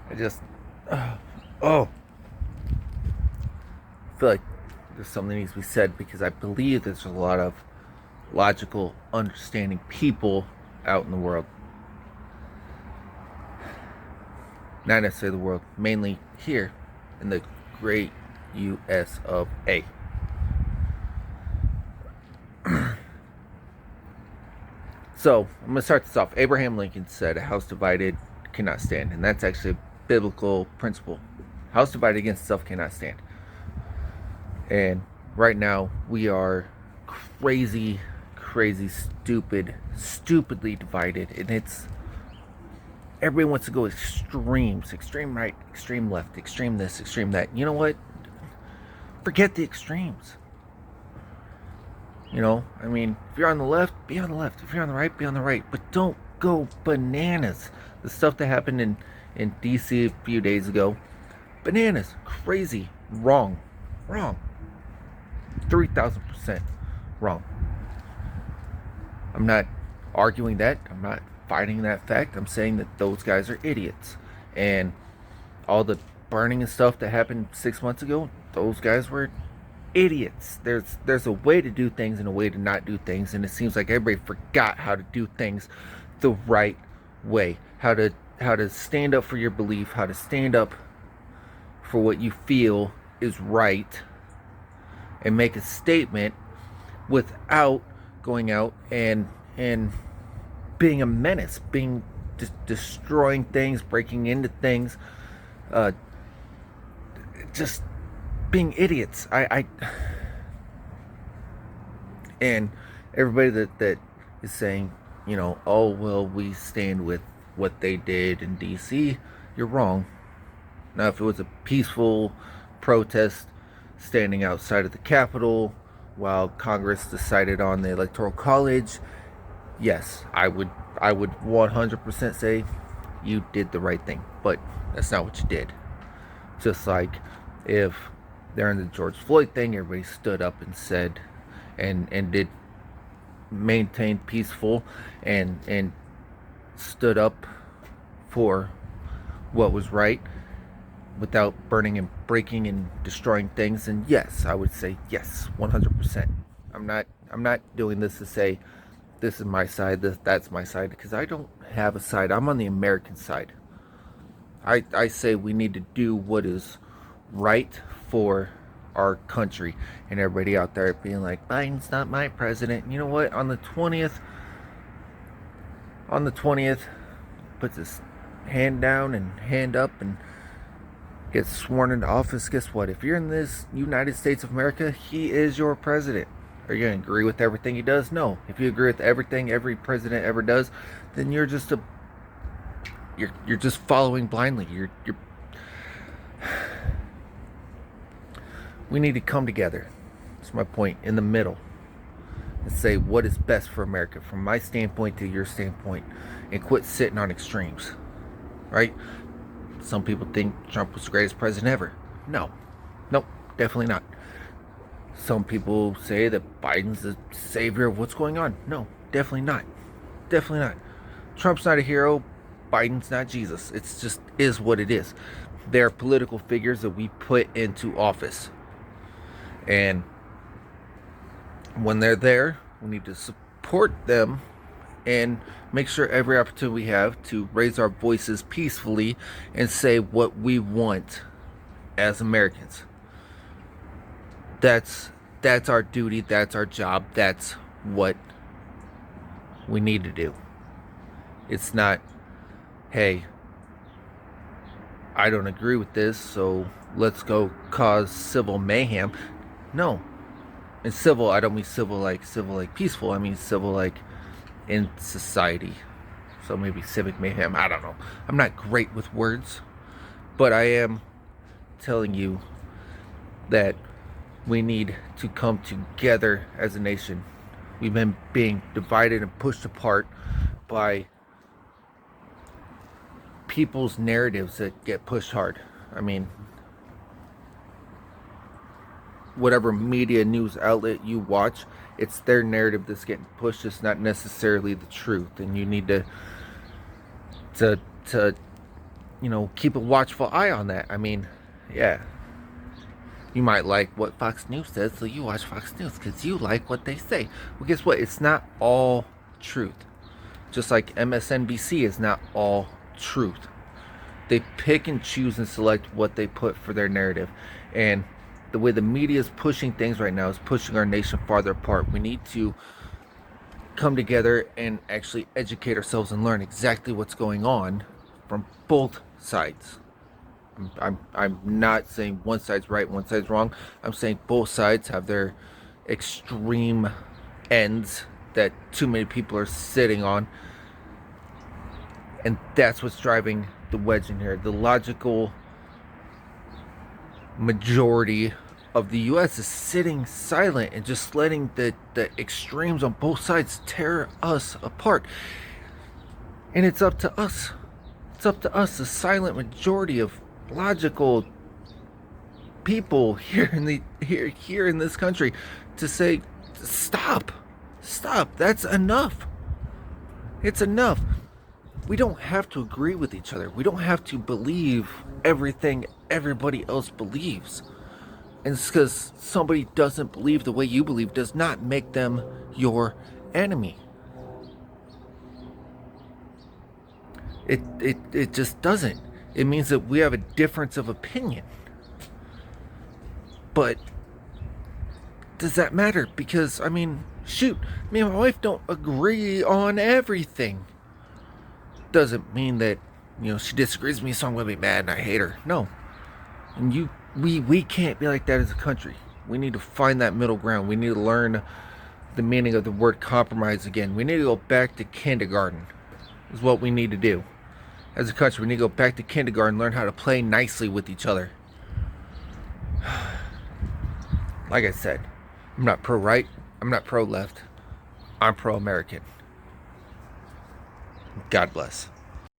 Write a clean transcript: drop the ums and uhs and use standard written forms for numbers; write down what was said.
I just, oh, I feel like there's something that needs to be said because I believe there's a lot of logical, understanding people out in the world. Not necessarily the world, mainly here in the great US of A. So, I'm going to start this off. Abraham Lincoln said, "A house divided cannot stand." And that's actually a biblical principle. House divided against itself cannot stand. And right now, we are crazy, stupidly divided. And it's, everybody wants to go extremes, extreme right, extreme left, extreme this, extreme that. You know what? Forget the extremes. You know, I mean, if you're on the left, be on the left. If you're on the right, be on the right. But don't go bananas. The stuff that happened in DC a few days ago, bananas, crazy, wrong, 3,000% wrong. I'm not arguing that. I'm not fighting that fact. I'm saying that those guys are idiots. And all the burning and stuff that happened 6 months ago, those guys were idiots. There's a way to do things and a way to not do things, and it seems like everybody forgot how to do things the right way. How to stand up for your belief, how to stand up for what you feel is right and make a statement without going out and being a menace, being destroying things, breaking into things, just being idiots. I and everybody that is saying, you know, oh well, we stand with what they did in DC. You're wrong. Now, if it was a peaceful protest standing outside of the Capitol while Congress decided on the Electoral College, yes, I would 100% say you did the right thing. But that's not what you did. Just like if during the George Floyd thing, everybody stood up and said, and did maintain peaceful and stood up for what was right without burning and breaking and destroying things. And yes, I would say yes, 100%. I'm not doing this to say this is my side, that's my side, because I don't have a side. I'm on the American side. I say we need to do what is right for our country, and everybody out there being like, Biden's not my president. You know what? On the 20th, puts his hand down and hand up and gets sworn into office. Guess what? If you're in this United States of America, he is your president. Are you going to agree with everything he does? No. If you agree with everything every president ever does, then you're just following blindly. We need to come together. That's my point, in the middle, and say what is best for America from my standpoint to your standpoint, and quit sitting on extremes. Right? Some people think Trump was the greatest president ever. No. Nope, definitely not. Some people say that Biden's the savior of what's going on. No, definitely not. Definitely not. Trump's not a hero. Biden's not Jesus. It's just is what it is. They're political figures that we put into office. And when they're there, we need to support them and make sure every opportunity we have to raise our voices peacefully and say what we want as Americans. That's our duty, that's our job, that's what we need to do. It's not, hey, I don't agree with this, so let's go cause civil mayhem. No. And civil, I don't mean civil like peaceful. I mean civil like in society. So maybe civic mayhem. I don't know. I'm not great with words, but I am telling you that we need to come together as a nation. We've been being divided and pushed apart by people's narratives that get pushed hard. I mean, whatever media news outlet you watch, it's their narrative that's getting pushed. It's not necessarily the truth, and you need to keep a watchful eye on that. I mean, yeah, you might like what Fox News says, so you watch Fox News because you like what they say. Well, guess what? It's not all truth. Just like MSNBC is not all truth. They pick and choose and select what they put for their narrative. And the way the media is pushing things right now is pushing our nation farther apart. We need to come together and actually educate ourselves and learn exactly what's going on from both sides. I'm not saying one side's right, one side's wrong. I'm saying both sides have their extreme ends that too many people are sitting on. And that's what's driving the wedge in here. The logical majority of the US is sitting silent and just letting the extremes on both sides tear us apart. And it's up to us. It's up to us, the silent majority of logical people here in this country, to say stop. That's enough. It's enough. We don't have to agree with each other. We don't have to believe everything everybody else believes. And it's because somebody doesn't believe the way you believe does not make them your enemy. It just doesn't. It means that we have a difference of opinion. But does that matter? Because, I mean, shoot, me and my wife don't agree on everything. Doesn't mean that, she disagrees with me, so I'm going to be mad and I hate her. No. And we can't be like that as a country. We need to find that middle ground. We need to learn the meaning of the word compromise again. We need to go back to kindergarten, is what we need to do. As a country, we need to go back to kindergarten, learn how to play nicely with each other. Like I said, I'm not pro-right, I'm not pro-left, I'm pro-American. God bless.